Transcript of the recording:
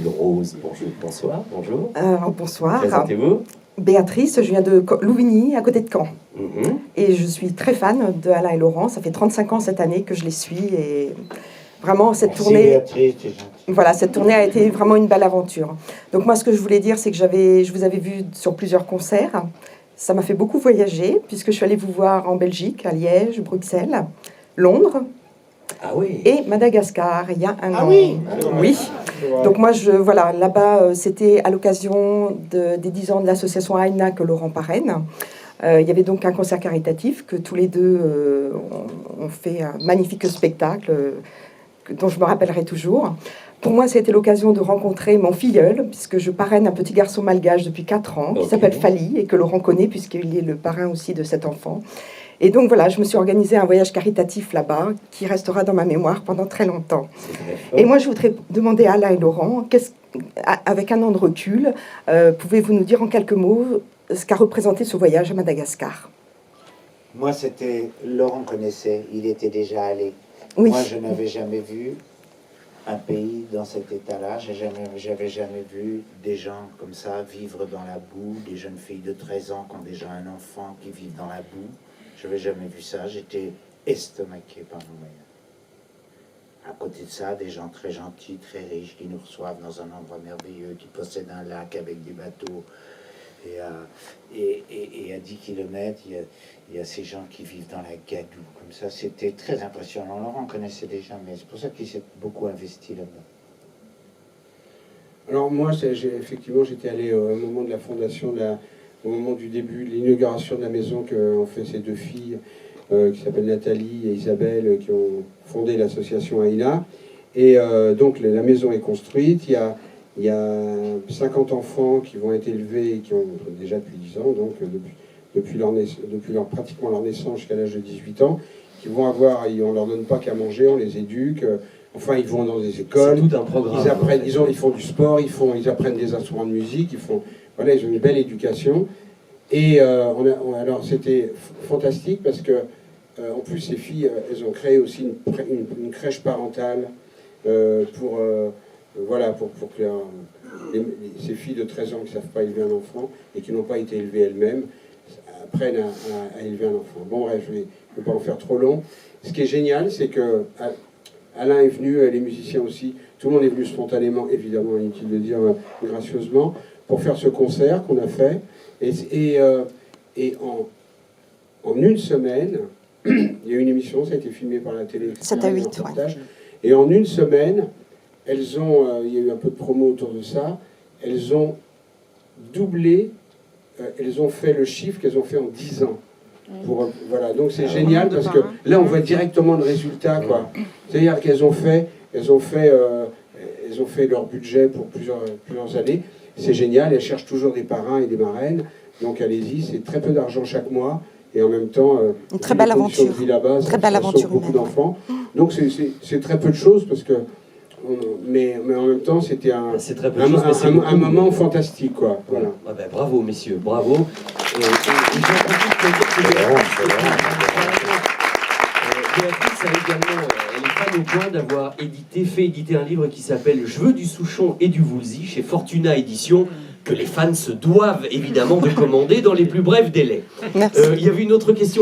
Rose. Bonjour, bonsoir, bonjour. Bonsoir. Présentez-vous. Béatrice, je viens de Louvigny, à côté de Caen. Mhm. Et je suis très fan de Alain et Laurent. Ça fait 35 ans cette année que je les suis. Et vraiment, cette Merci tournée... Béatrice, t'es gentille. Voilà, cette tournée a été vraiment une belle aventure. Donc moi, ce que je voulais dire, c'est que je vous avais vu sur plusieurs concerts. Ça m'a fait beaucoup voyager, puisque je suis allée vous voir en Belgique, à Liège, Bruxelles, Londres Ah oui. et Madagascar, il y a un an. Oui. Oui. Donc moi, voilà, là-bas, c'était à l'occasion des 10 ans de l'association AINA que Laurent parraine. Il y avait donc un concert caritatif que tous les deux ont fait un magnifique spectacle dont je me rappellerai toujours. Pour moi, c'était l'occasion de rencontrer mon filleul, puisque je parraine un petit garçon malgache depuis 4 ans, qui s'appelle Fali, et que Laurent connaît, puisqu'il est le parrain aussi de cet enfant. Et donc voilà, je me suis organisé un voyage caritatif là-bas, qui restera dans ma mémoire pendant très longtemps. Et moi, je voudrais demander à Alain et Laurent, avec un an de recul, pouvez-vous nous dire en quelques mots ce qu'a représenté ce voyage à Madagascar? Moi, c'était... Laurent connaissait, il était déjà allé. Oui. Moi, je n'avais jamais vu un pays dans cet état-là. J'avais jamais vu des gens comme ça vivre dans la boue, des jeunes filles de 13 ans qui ont déjà un enfant qui vivent dans la boue. Je n'avais jamais vu ça. J'étais estomaqué par mon voyage. À côté de ça, des gens très gentils, très riches, qui nous reçoivent dans un endroit merveilleux, qui possèdent un lac avec des bateaux. Et à 10 km, il y a ces gens qui vivent dans la gadoue. Comme ça, c'était très impressionnant. Laurent connaissait déjà, mais c'est pour ça qu'il s'est beaucoup investi là-bas. Alors moi, effectivement, j'étais allé au moment de la fondation, au moment du début, de l'inauguration de la maison qu'ont fait ces deux filles, qui s'appellent Nathalie et Isabelle, qui ont fondé l'association AINA. Et donc la maison est construite, il y a 50 enfants qui vont être élevés, qui ont déjà depuis 10 ans, donc depuis pratiquement leur naissance jusqu'à l'âge de 18 ans, qui vont avoir, on ne leur donne pas qu'à manger, on les éduque, enfin ils vont dans des écoles, c'est tout un programme, ils apprennent, ils font du sport, ils apprennent des instruments de musique, ils ont une belle éducation. Et alors c'était fantastique parce que, en plus ces filles, elles ont créé aussi une crèche parentale pour que ces filles de 13 ans qui ne savent pas élever un enfant et qui n'ont pas été élevées elles-mêmes apprennent à élever un enfant. Bon, bref, je ne vais pas en faire trop long. Ce qui est génial, c'est que Alain est venu, les musiciens aussi, tout le monde est venu spontanément, évidemment, inutile de dire gracieusement, pour faire ce concert qu'on a fait. Et en une semaine, il y a eu une émission, ça a été filmé par la télé. 7 à 8, ouais. Et en une semaine, elles ont, il y a eu un peu de promo autour de ça, elles ont doublé, elles ont fait le chiffre qu'elles ont fait en 10 ans. Voilà, donc c'est génial parce que là on voit directement le résultat, quoi. C'est-à-dire qu'elles ont fait leur budget pour plusieurs années. C'est génial, elles cherchent toujours des parrains et des marraines, donc allez-y, c'est très peu d'argent chaque mois. Et en même temps, une très belle aventure. Très belle aventure beaucoup d'enfants. Donc c'est très peu de choses parce que, mais en même temps, c'était un moment fantastique, quoi. Voilà. Ah ben, bravo, messieurs, bravo. Béatrice elle est fan au point d'avoir fait éditer un livre qui s'appelle « Je veux du Souchon et du Woolsey » chez Fortuna Éditions, que les fans se doivent évidemment de commander dans les plus brefs délais. Il y avait une autre question.